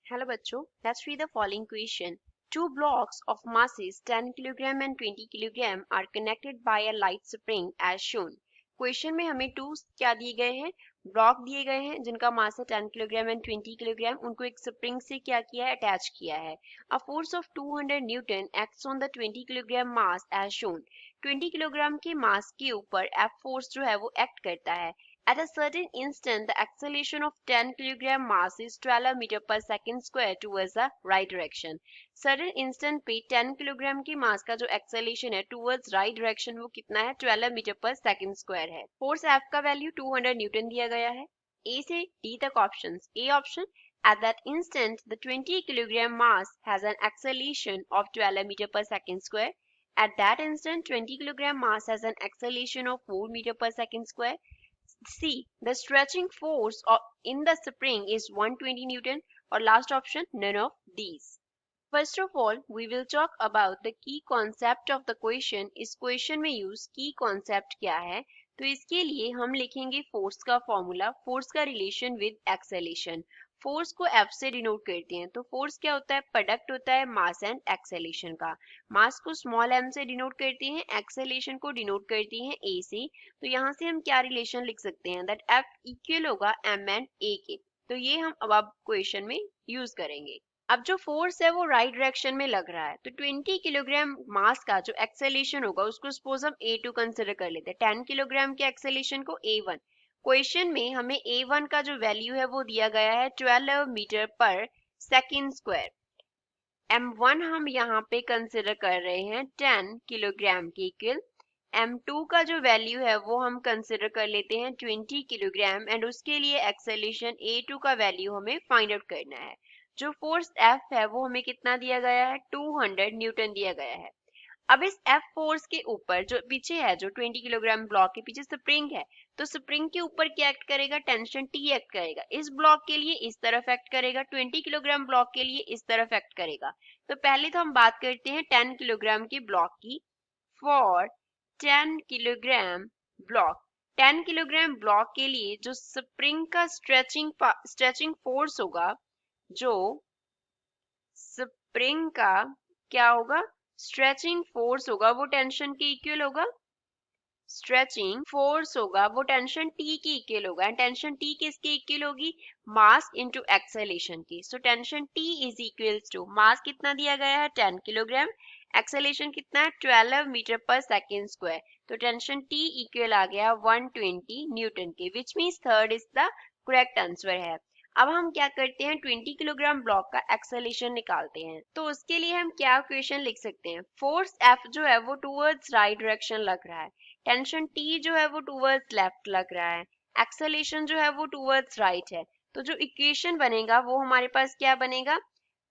Hello बच्चों, let's read the following question. Two blocks of masses 10 kg and 20 kg are connected by a light spring as shown. Question में हमें to क्या दिए गए हैं, block दिए गए हैं जिनका मास है 10 किलोग्राम एंड 20 किलोग्राम, उनको एक स्प्रिंग से क्या किया है, अटैच किया है. A force of 200 newton acts on the 20 kilogram mass as shown. 20 kilogram के मास के ऊपर एफ फोर्स जो है वो एक्ट करता है. At a certain instant, the acceleration of 10 kg mass is 12 meter per second square towards the right direction. Certain instant पे 10 kg की मास का जो acceleration है towards right direction वो कितना है, 12 meter per second square है. Force F का value 200 न्यूटन दिया गया है. A से D तक options. A option, at that instant, the 20 kg mass has an acceleration of 12 meter per second square. At that instant, 20 kg mass has an acceleration of 4 meter per second square. C. The stretching force in the spring is 120 Newton, or last option, none of these. First of all, we will talk about the key concept of the question. इस question में use key concept क्या है? तो इसके लिए हम लिखेंगे force का formula, force का relation with acceleration. फोर्स को F से डिनोट करते हैं. तो फोर्स क्या होता है, प्रोडक्ट होता है मास एंड एक्सेलेरेशन का. मास को स्मॉल m से डिनोट करते हैं, एक्सेलेरेशन को डिनोट करती हैं a से. तो यहाँ से हम क्या रिलेशन लिख सकते हैं, दैट F इक्वल होगा m एंड a के. तो ये हम अब क्वेश्चन में यूज करेंगे. अब जो फोर्स है वो राइट डायरेक्शन में लग रहा है, तो 20 किलोग्राम मास का जो एक्सेलेरेशन होगा उसको सपोज हम A2 कंसिडर कर लेते हैं. 10 किलोग्राम के एक्सेलेरेशन को A1. क्वेश्चन में हमें A1 का जो वैल्यू है वो दिया गया है 12 मीटर पर सेकेंड स्क्वायर. M1 हम यहाँ पे कंसिडर कर रहे हैं 10 किलोग्राम के इक्वल. M2 का जो वैल्यू है वो हम कंसिडर कर लेते हैं 20 किलोग्राम एंड उसके लिए एक्सेलेरेशन A2 का वैल्यू हमें फाइंड आउट करना है. जो फोर्स F है वो हमें कितना दिया गया है, 200 न्यूटन दिया गया है. अब इस F फोर्स के ऊपर जो पीछे है, जो 20 किलोग्राम ब्लॉक के पीछे स्प्रिंग है, तो स्प्रिंग के ऊपर क्या एक्ट करेगा, टेंशन T एक्ट करेगा. इस ब्लॉक के लिए इस तरफ एक्ट करेगा, 20 किलोग्राम ब्लॉक के लिए इस तरफ एक्ट करेगा. तो पहले तो हम बात करते हैं 10 किलोग्राम के ब्लॉक की. For 10 kilogram block, 10 kilogram block के लिए जो स्प्रिंग का स्ट्रेचिंग फोर्स होगा, जो स्प्रिंग का क्या होगा, स्ट्रेचिंग फोर्स होगा, वो टेंशन के इक्वल होगा. स्ट्रेचिंग फोर्स होगा वो टेंशन T की इक्वल होगा. एंड टेंशन T किसके इक्वल होगी, मास इनटू एक्सेलेरेशन की. So tension T is equals to, mass कितना दिया गया है 10 किलोग्राम, एक्सेलेरेशन कितना है 12 मीटर पर सेकेंड स्क्वायर. तो टेंशन T इक्वल आ गया 120 न्यूटन के, which means third is the correct answer है. अब हम क्या करते हैं, 20 किलोग्राम ब्लॉक का एक्सेलेरेशन निकालते हैं. तो उसके लिए हम क्या इक्वेशन लिख सकते हैं, फोर्स F जो है वो टूवर्ड्स राइट डायरेक्शन लग रहा है, टेंशन T जो है वो टूवर्ड्स लेफ्ट लग रहा है, एक्सेलेरेशन जो है वो टूवर्ड्स राइट है. तो जो इक्वेशन बनेगा वो हमारे पास क्या बनेगा,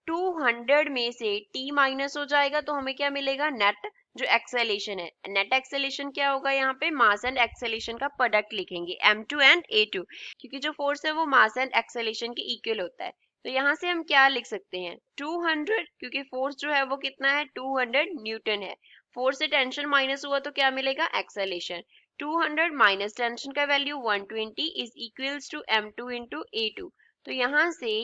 200 में से T माइनस हो जाएगा तो हमें क्या मिलेगा, नेट जो एक्सेलेरेशन है. नेट एक्सेलेरेशन क्या होगा, यहाँ पे मास एंड एक्सेलेरेशन का प्रोडक्ट लिखेंगे, M2 एंड A2, क्योंकि जो फोर्स है वो मास एंड एक्सेलेरेशन के इक्वल होता है. तो यहाँ से हम क्या लिख सकते हैं, 200, क्योंकि फोर्स जो है वो कितना है 200 न्यूटन है. फोर्स से टेंशन माइनस हुआ तो क्या मिलेगा, एक्सेलेरेशन. 200 माइनस टेंशन का value 120 is equals to M2 into A2. तो यहाँ से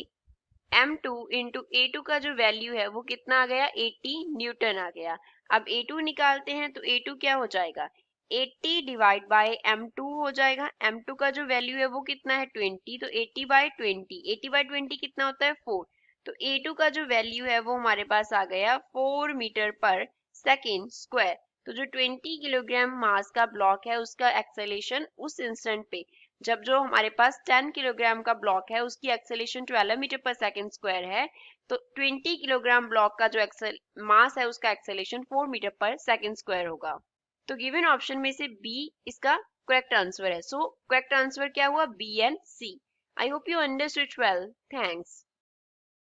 M2 इंटू A2 का जो वैल्यू है वो कितना आ गया, 80 न्यूटन आ गया. अब A2 निकालते हैं तो A2 क्या हो जाएगा, 80 डिवाइड बाय M2 हो जाएगा. M2 का जो वैल्यू है वो कितना है 20, तो 80 बाय 20, 80 बाय 20 कितना होता है 4. तो A2 का जो वैल्यू है वो हमारे पास आ गया 4 मीटर पर सेकेंड स्क्वायर. तो जो 20 किलोग्राम मास का ब्लॉक है उसका एक्सेलेरेशन उस इंस्टेंट पे, जब जो हमारे पास 10 किलोग्राम का ब्लॉक है उसकी एक्सेलेरेशन 12 मीटर पर सेकेंड स्क्वायर है, तो 20 किलोग्राम ब्लॉक का जो मास है उसका एक्सेलेरेशन 4 मीटर पर सेकेंड स्क्वायर होगा. तो गिवन ऑप्शन में से बी इसका करेक्ट आंसर है. सो करेक्ट आंसर क्या हुआ, B and C. I hope you understood well. Thanks.